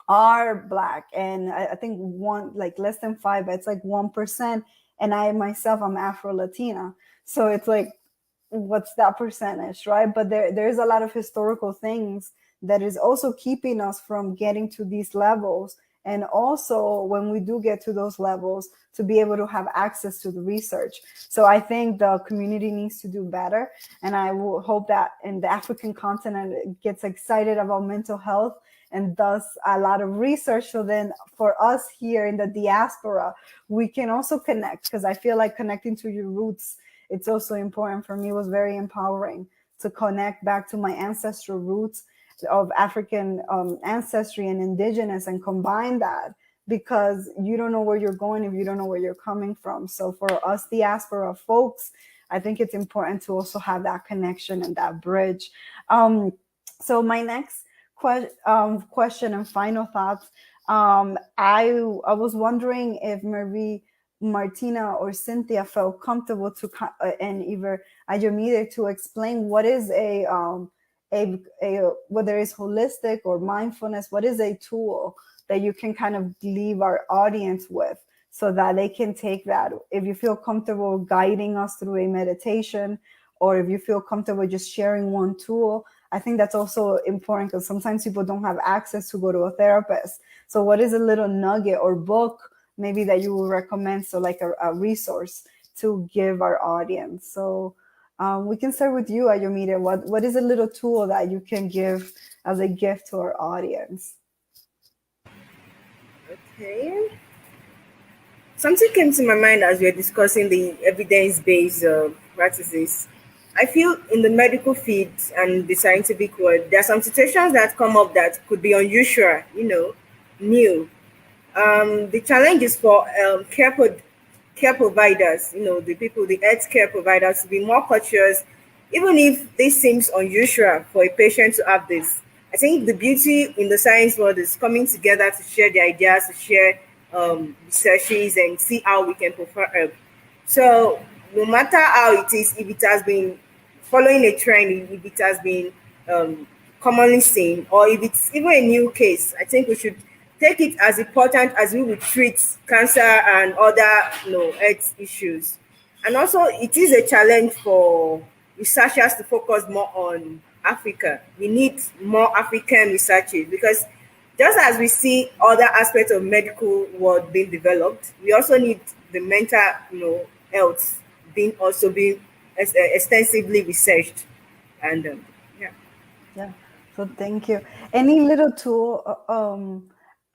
are Black, and I think one, like less than 5, it's like 1%. And I myself, I'm Afro Latina, so it's like, what's that percentage, right? But there's a lot of historical things that is also keeping us from getting to these levels, and also when we do get to those levels, to be able to have access to the research. So I think the community needs to do better, and I will hope that in the African continent it gets excited about mental health and does a lot of research. So then for us here in the diaspora, we can also connect, because I feel like connecting to your roots, it's also important. For me, it was very empowering to connect back to my ancestral roots of African ancestry and indigenous, and combine that, because you don't know where you're going if you don't know where you're coming from. So for us diaspora folks, I think it's important to also have that connection and that bridge. So my next question and final thoughts. I was wondering if Marie, Martina, or Cynthia felt comfortable to and either Ayomide to explain what is a whether it's holistic or mindfulness, what is a tool that you can kind of leave our audience with, so that they can take that. If you feel comfortable guiding us through a meditation, or if you feel comfortable just sharing one tool, I think that's also important, because sometimes people don't have access to go to a therapist. So what is a little nugget or book maybe that you would recommend, so like a resource to give our audience? So we can start with you, Ayomide. What is a little tool that you can give as a gift to our audience? Okay. Something came to my mind as we were discussing the evidence-based practices. I feel in the medical field and the scientific world, there are some situations that come up that could be unusual, new. The challenge is for care providers, the people, the health care providers, to be more cautious, even if this seems unusual for a patient to have this. I think the beauty in the science world is coming together to share the ideas, to share researches, and see how we can prefer help. So no matter how it is, if it has been following a trend, if it has been um, commonly seen, or if it's even a new case, I think we should take it as important as we would treat cancer and other health issues. And also, it is a challenge for researchers to focus more on Africa. We need more African researchers, because just as we see other aspects of medical world being developed, we also need the mental, health being extensively researched. And yeah. Yeah. So thank you. Any little tool,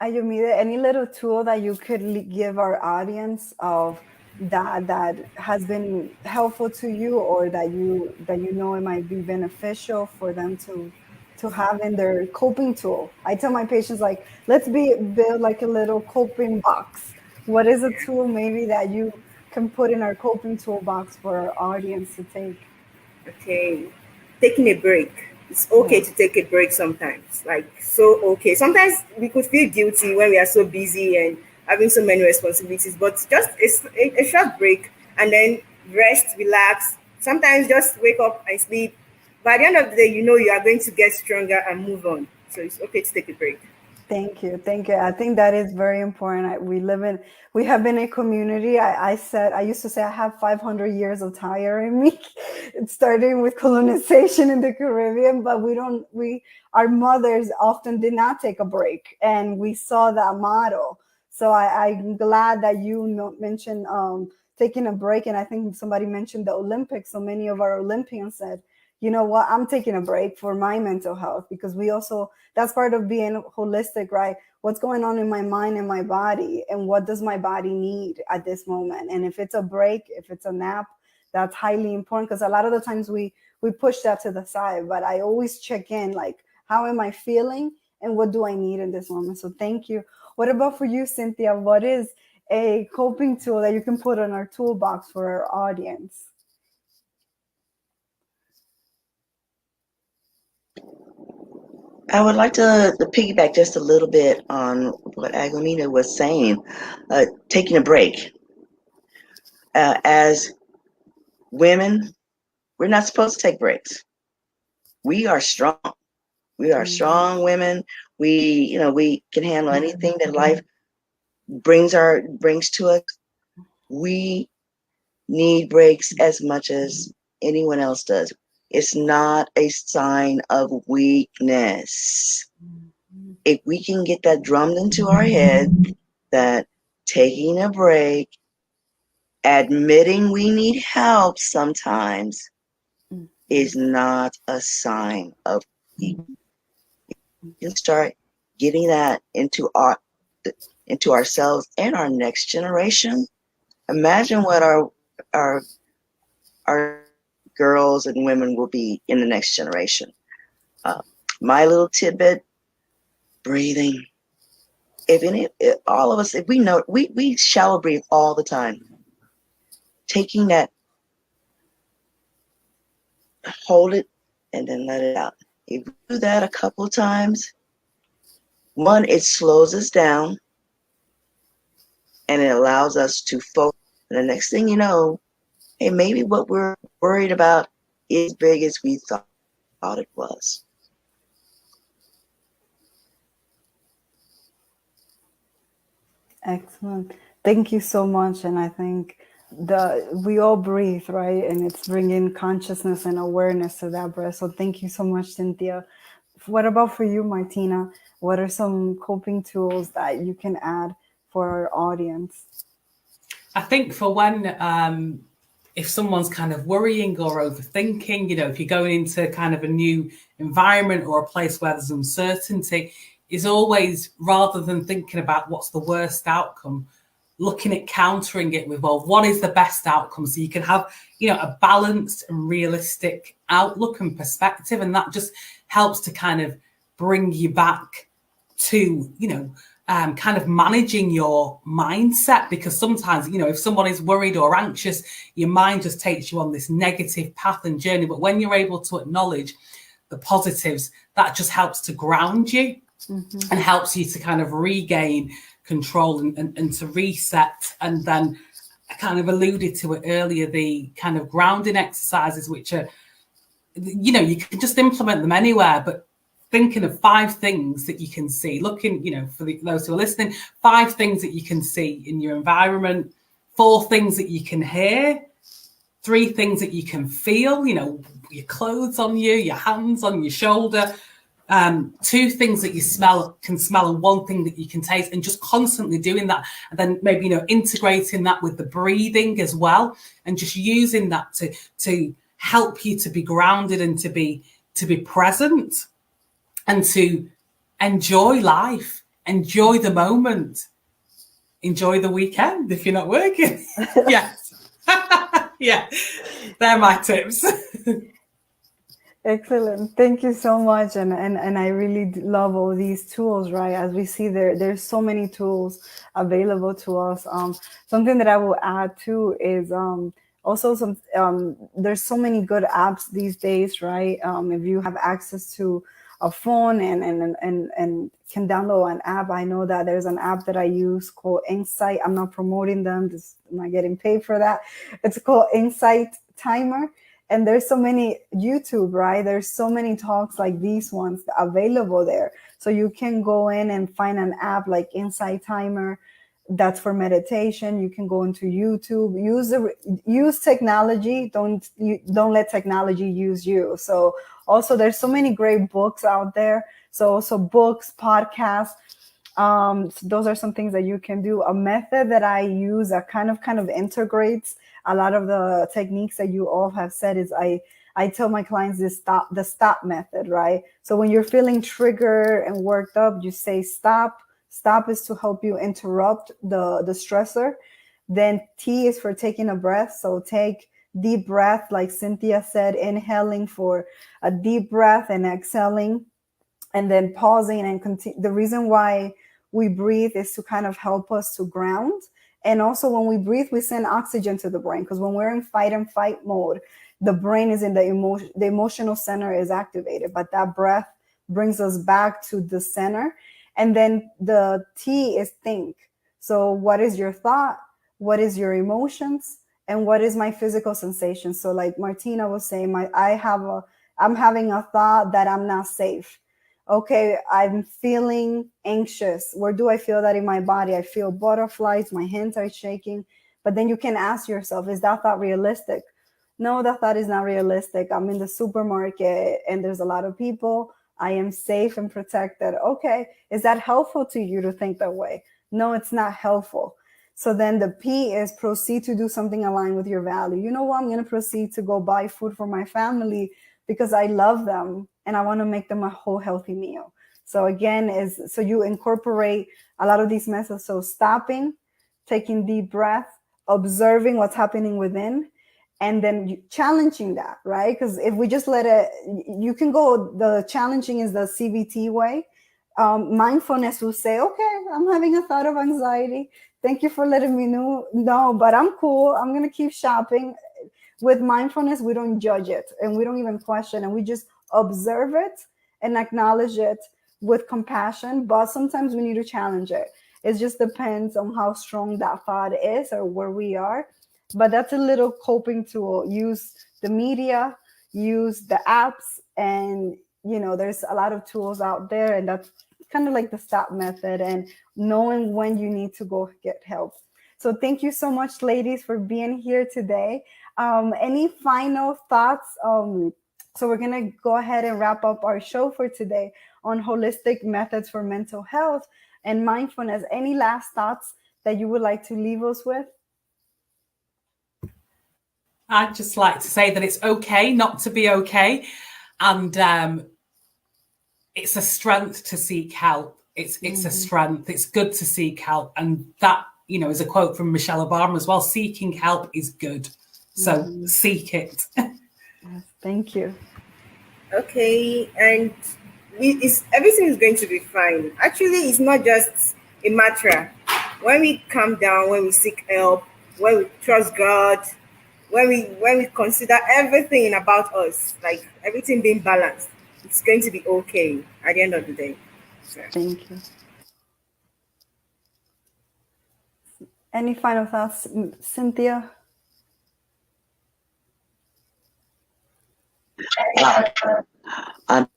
Ayomide, any little tool that you could give our audience of that has been helpful to you, or that you know it might be beneficial for them to have in their coping tool? I tell my patients, like, let's build like a little coping box. What is a tool maybe that you can put in our coping toolbox for our audience to take? Okay, taking a break. It's okay Yeah. to take a break sometimes. Like, so okay. Sometimes we could feel guilty when we are so busy and having so many responsibilities, but just a short break, and then rest, relax. Sometimes just wake up and sleep. By the end of the day, you are going to get stronger and move on. So it's okay to take a break. Thank you. Thank you. I think that is very important. We have been a community. I used to say I have 500 years of tire in me. It's starting with colonization in the Caribbean, but our mothers often did not take a break, and we saw that model. So I'm glad that you mentioned taking a break. And I think somebody mentioned the Olympics. So many of our Olympians said, you know what, I'm taking a break for my mental health, because that's part of being holistic, right? What's going on in my mind and my body, and what does my body need at this moment? And if it's a break, if it's a nap, that's highly important, because a lot of the times we push that to the side. But I always check in, like, how am I feeling and what do I need in this moment? So thank you. What about for you, Cynthia? What is a coping tool that you can put in our toolbox for our audience? I would like to piggyback just a little bit on what Agonita was saying, taking a break. As women, we're not supposed to take breaks. We are strong. We are strong women. We can handle anything that life brings to us. We need breaks as much as anyone else does. It's not a sign of weakness. If we can get that drummed into our head, that taking a break, admitting we need help sometimes, is not a sign of weakness. We can start getting that into ourselves and our next generation. Imagine what our girls and women will be in the next generation. My little tidbit: breathing. All of us, if we know, we shallow breathe all the time. Taking that, hold it, and then let it out. If we do that a couple of times, one, it slows us down, and it allows us to focus. And the next thing you know, hey, maybe what we're worried about is as big as we thought it was. Excellent. Thank you so much. And I think we all breathe, right? And it's bringing consciousness and awareness to that breath. So thank you so much, Cynthia. What about for you, Martina? What are some coping tools that you can add for our audience? I think for when, if someone's kind of worrying or overthinking, if you're going into kind of a new environment or a place where there's uncertainty, is always, rather than thinking about what's the worst outcome, looking at countering it with, well, what is the best outcome? So you can have, a balanced and realistic outlook and perspective. And that just helps to kind of bring you back to, kind of managing your mindset, because sometimes, if someone is worried or anxious, your mind just takes you on this negative path and journey. But when you're able to acknowledge the positives, that just helps to ground you and helps you to kind of regain control and to reset. And then I kind of alluded to it earlier, the kind of grounding exercises, which are, you can just implement them anywhere, but thinking of 5 things that you can see, looking, for those who are listening, 5 things that you can see in your environment, 4 things that you can hear, 3 things that you can feel, your clothes on you, your hands on your shoulder, 2 things that you can smell, and 1 thing that you can taste, and just constantly doing that. And then maybe, integrating that with the breathing as well, and just using that to help you to be grounded and to be present. And to enjoy life, enjoy the moment, enjoy the weekend if you're not working. Yes. Yeah, they're my tips. Excellent. Thank you so much. And I really love all these tools, right? As we see there's so many tools available to us. Something that I will add too is also there's so many good apps these days, right? If you have access to a phone and can download an app. I know that there's an app that I use called Insight. I'm not promoting them, I'm not getting paid for that. It's called Insight Timer. And there's so many YouTube, right? There's so many talks like these ones available there. So you can go in and find an app like Insight Timer that's for meditation. You can go into YouTube, use technology. Don't let technology use you. So also there's so many great books out there. So also books, podcasts. So those are some things that you can do. A method that I use that kind of integrates a lot of the techniques that you all have said is I tell my clients the stop method, right? So when you're feeling triggered and worked up, you say stop. Stop is to help you interrupt the stressor. Then T is for taking a breath. So take deep breath, like Cynthia said, inhaling for a deep breath and exhaling, and then pausing and continue. The reason why we breathe is to kind of help us to ground. And also when we breathe, we send oxygen to the brain, because when we're in fight and fight mode, the brain is in the emotional center is activated, but that breath brings us back to the center. And then the T is think. So what is your thought? What is your emotions? And what is my physical sensation? So like Martina was saying, I'm having a thought that I'm not safe. Okay, I'm feeling anxious. Where do I feel that in my body? I feel butterflies, my hands are shaking. But then you can ask yourself, is that thought realistic? No, that thought is not realistic. I'm in the supermarket and there's a lot of people. I am safe and protected. Okay, is that helpful to you to think that way? No, it's not helpful. So then the P is proceed to do something aligned with your value. You know what? I'm going to proceed to go buy food for my family because I love them and I want to make them a whole healthy meal. So again, so you incorporate a lot of these methods. So stopping, taking deep breath, observing what's happening within, and then challenging that, right? Because if we just let it, you can go, the challenging is the CBT way. Mindfulness will say, okay, I'm having a thought of anxiety. Thank you for letting me know. No, but I'm cool. I'm going to keep shopping. With mindfulness, we don't judge it and we don't even question, and we just observe it and acknowledge it with compassion. But sometimes we need to challenge it. It just depends on how strong that thought is or where we are. But that's a little coping tool. Use the media, use the apps, and there's a lot of tools out there, and that's kind of like the stop method and knowing when you need to go get help. So thank you so much, ladies, for being here today. Any final thoughts? So we're going to go ahead and wrap up our show for today on holistic methods for mental health and mindfulness. Any last thoughts that you would like to leave us with? I'd just like to say that it's okay not to be okay. And it's a strength to seek help. It's a strength. It's good to seek help. And that, is a quote from Michelle Obama as well. Seeking help is good. So seek it. Thank you. Okay, and everything is going to be fine. Actually, it's not just a mantra. When we calm down, when we seek help, when we trust God, when we consider everything about us, like everything being balanced, it's going to be okay at the end of the day. So. Thank you. Any final thoughts, Cynthia? I'm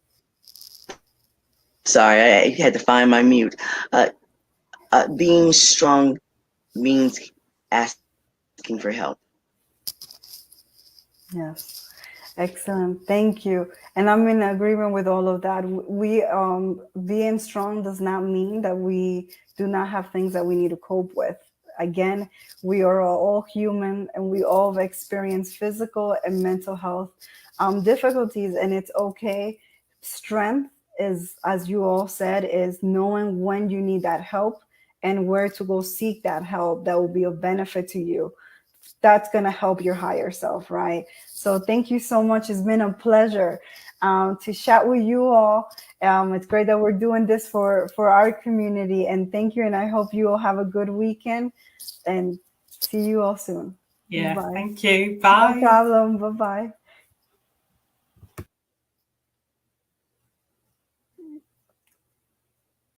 sorry, I had to find my mute. Being strong means asking for help. Yes, excellent. Thank you. And I'm in agreement with all of that. We being strong does not mean that we do not have things that we need to cope with. Again, we are all human and we all have experienced physical and mental health difficulties, and it's okay. Strength is, as you all said, is knowing when you need that help and where to go seek that help that will be of benefit to you. That's going to help your higher self, right? So thank you so much. It's been a pleasure to chat with you all. It's great that we're doing this for our community, and thank you. And I hope you all have a good weekend and see you all soon. Yeah, Bye. thank you. Bye. No problem. Bye-bye.